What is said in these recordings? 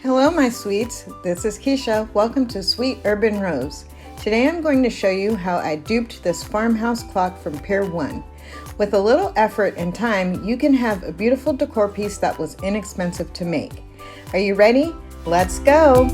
Hello my sweets, this is Keisha. Welcome to Sweet Urban Rose. Today I'm going to show you how I duped this farmhouse clock from Pier1. With a little effort and time, you can have a beautiful decor piece that was inexpensive to make. Are you ready? Let's go!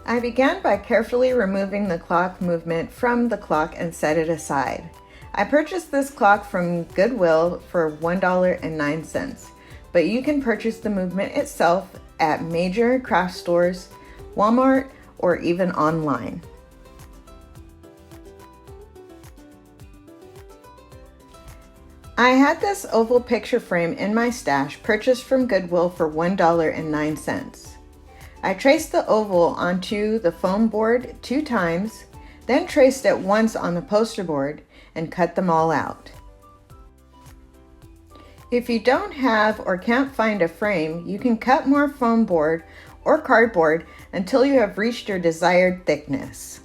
I began by carefully removing the clock movement from the clock and set it aside. I purchased this clock from Goodwill for $1.09, but you can purchase the movement itself at major craft stores, Walmart, or even online. I had this oval picture frame in my stash purchased from Goodwill for $1.09. I traced the oval onto the foam board 2 times, then traced it once on the poster board and cut them all out. If you don't have or can't find a frame, you can cut more foam board or cardboard until you have reached your desired thickness.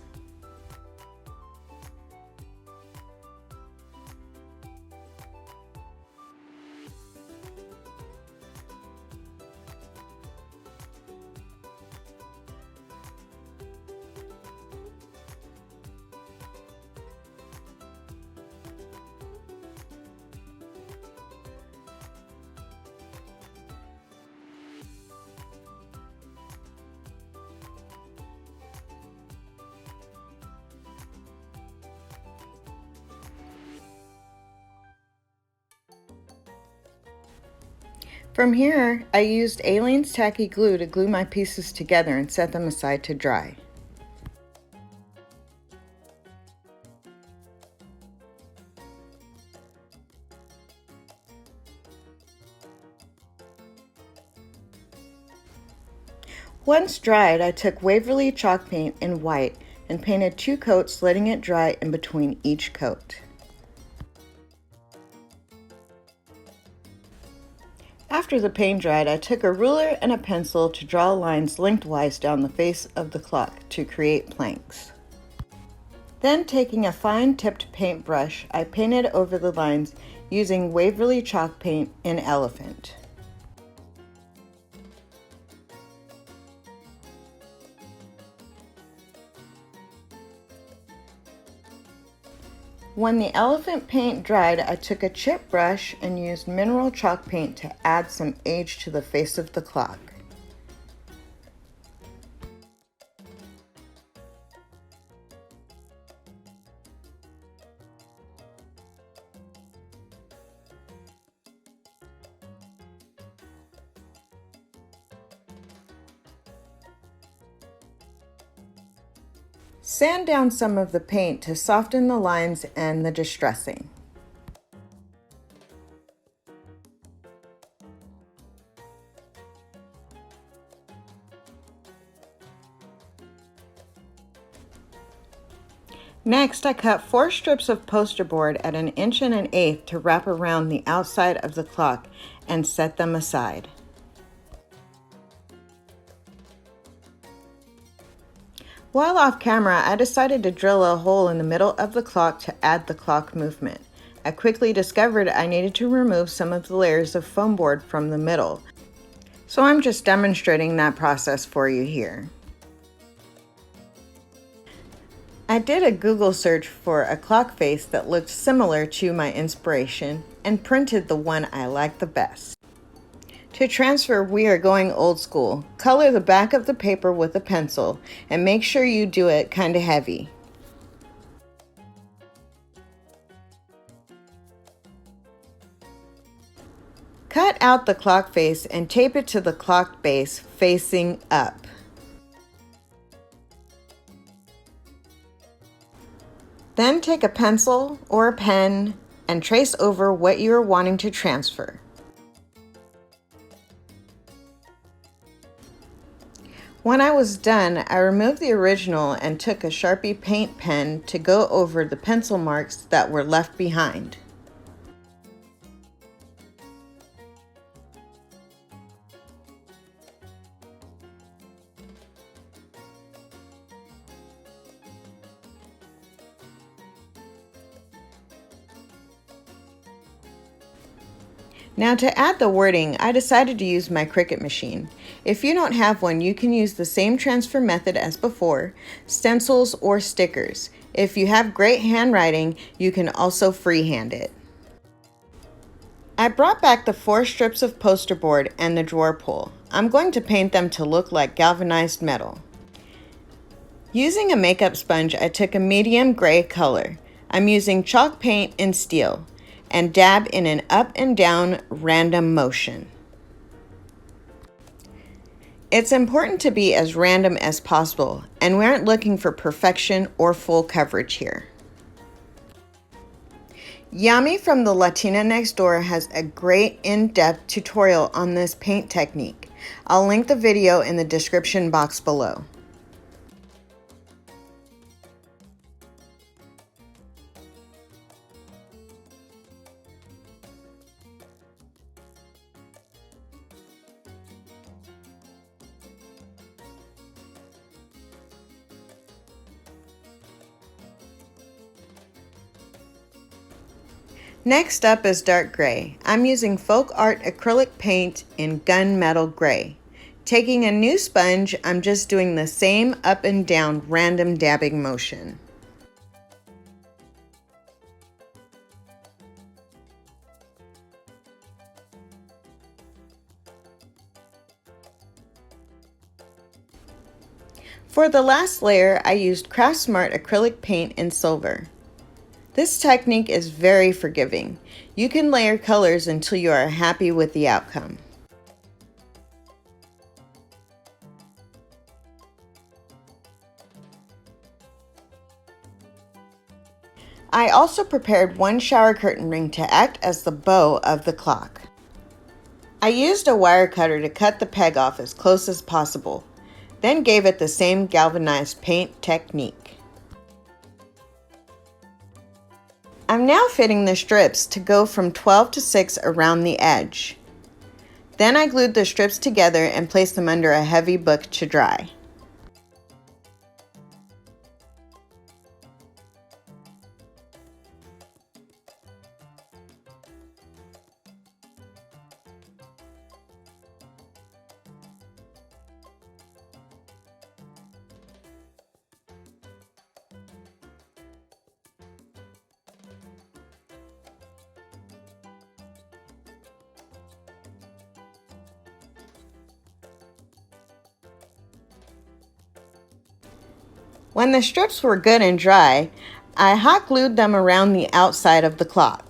From here, I used Aleene's tacky glue to glue my pieces together and set them aside to dry. Once dried, I took Waverly chalk paint in white and painted 2 coats, letting it dry in between each coat. After the paint dried, I took a ruler and a pencil to draw lines lengthwise down the face of the clock to create planks. Then, taking a fine tipped paintbrush, I painted over the lines using Waverly chalk paint in Elephant. When the elephant paint dried, I took a chip brush and used mineral chalk paint to add some age to the face of the clock. Sand down some of the paint to soften the lines and the distressing. Next, I cut 4 strips of poster board at 1 1/8 inches to wrap around the outside of the clock and set them aside. While off camera, I decided to drill a hole in the middle of the clock to add the clock movement. I quickly discovered I needed to remove some of the layers of foam board from the middle, so I'm just demonstrating that process for you here. I did a Google search for a clock face that looked similar to my inspiration and printed the one I liked the best. To transfer, we are going old school. Color the back of the paper with a pencil and make sure you do it kind of heavy. Cut out the clock face and tape it to the clock base facing up. Then take a pencil or a pen and trace over what you are wanting to transfer. When I was done, I removed the original and took a Sharpie paint pen to go over the pencil marks that were left behind. Now to add the wording, I decided to use my Cricut machine. If you don't have one, you can use the same transfer method as before, stencils or stickers. If you have great handwriting, you can also freehand it. I brought back the 4 strips of poster board and the drawer pull. I'm going to paint them to look like galvanized metal. Using a makeup sponge, I took a medium gray color. I'm using chalk paint and steel and dab in an up and down random motion. It's important to be as random as possible, and we aren't looking for perfection or full coverage here. Yami from the Latina Next Door has a great in-depth tutorial on this paint technique. I'll link the video in the description box below. Next up is dark gray. I'm using Folk Art acrylic paint in gunmetal gray. Taking a new sponge, I'm just doing the same up and down random dabbing motion. For the last layer, I used Craft Smart acrylic paint in silver. This technique is very forgiving. You can layer colors until you are happy with the outcome. I also prepared 1 shower curtain ring to act as the bow of the clock. I used a wire cutter to cut the peg off as close as possible, then gave it the same galvanized paint technique. I'm now fitting the strips to go from 12 to 6 around the edge. Then I glued the strips together and placed them under a heavy book to dry. When the strips were good and dry, I hot glued them around the outside of the clock.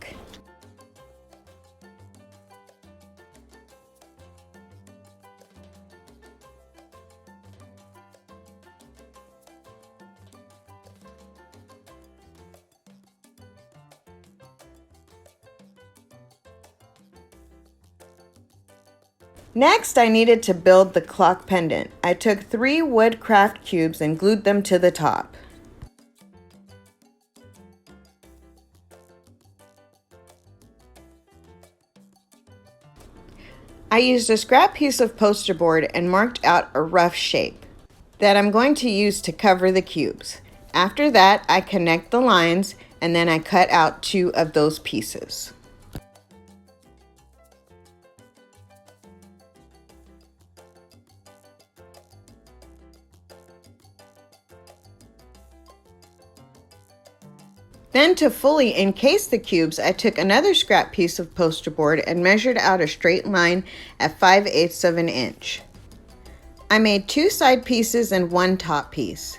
Next, I needed to build the clock pendant. I took 3 wood craft cubes and glued them to the top. I used a scrap piece of poster board and marked out a rough shape that I'm going to use to cover the cubes. After that, I connect the lines and then I cut out 2 of those pieces. Then to fully encase the cubes, I took another scrap piece of poster board and measured out a straight line at 5/8 of an inch. I made 2 side pieces and 1 top piece.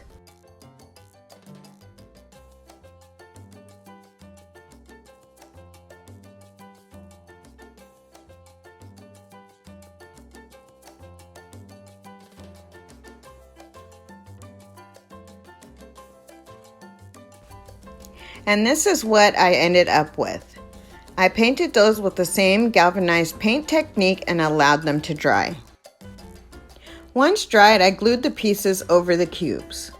And this is what I ended up with. I painted those with the same galvanized paint technique and allowed them to dry. Once dried, I glued the pieces over the cubes.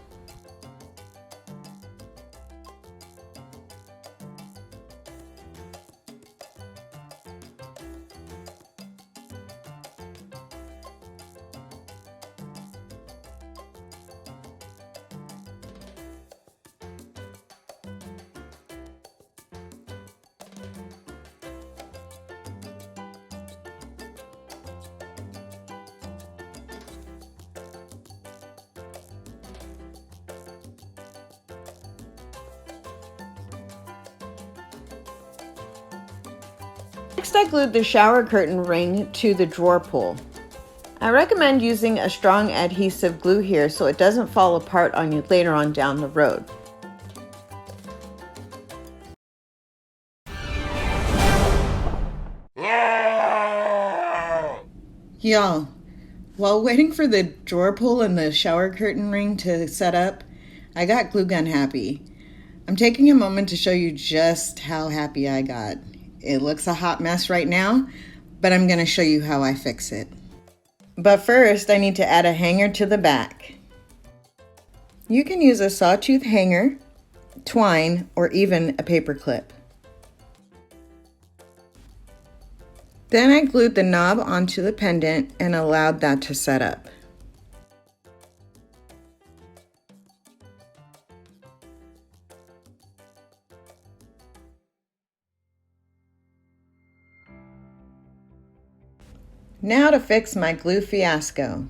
Next, I glued the shower curtain ring to the drawer pull. I recommend using a strong adhesive glue here so it doesn't fall apart on you later on down the road. Y'all, while waiting for the drawer pull and the shower curtain ring to set up, I got glue gun happy. I'm taking a moment to show you just how happy I got. It looks a hot mess right now, but I'm going to show you how I fix it. But first, I need to add a hanger to the back. You can use a sawtooth hanger, twine, or even a paper clip. Then I glued the knob onto the pendant and allowed that to set up. Now to fix my glue fiasco.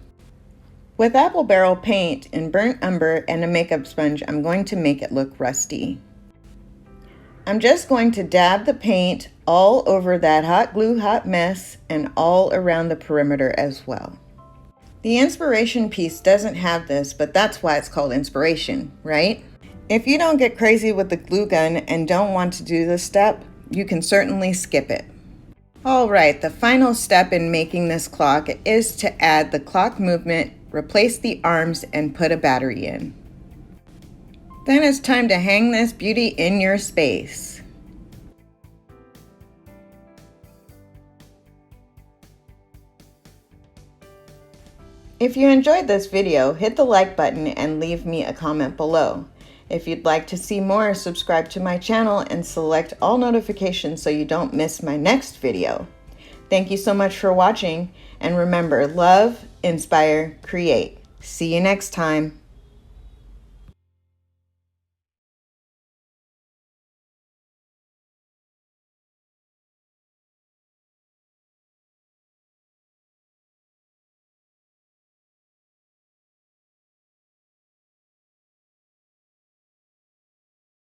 With apple barrel paint and burnt umber and a makeup sponge, I'm going to make it look rusty. I'm just going to dab the paint all over that hot glue hot mess and all around the perimeter as well. The inspiration piece doesn't have this, but that's why it's called inspiration, right? If you don't get crazy with the glue gun and don't want to do this step, you can certainly skip it. Alright, the final step in making this clock is to add the clock movement, replace the arms, and put a battery in. Then it's time to hang this beauty in your space. If you enjoyed this video, hit the like button and leave me a comment below. If you'd like to see more, subscribe to my channel and select all notifications so you don't miss my next video. Thank you so much for watching, and remember, love, inspire, create. See you next time.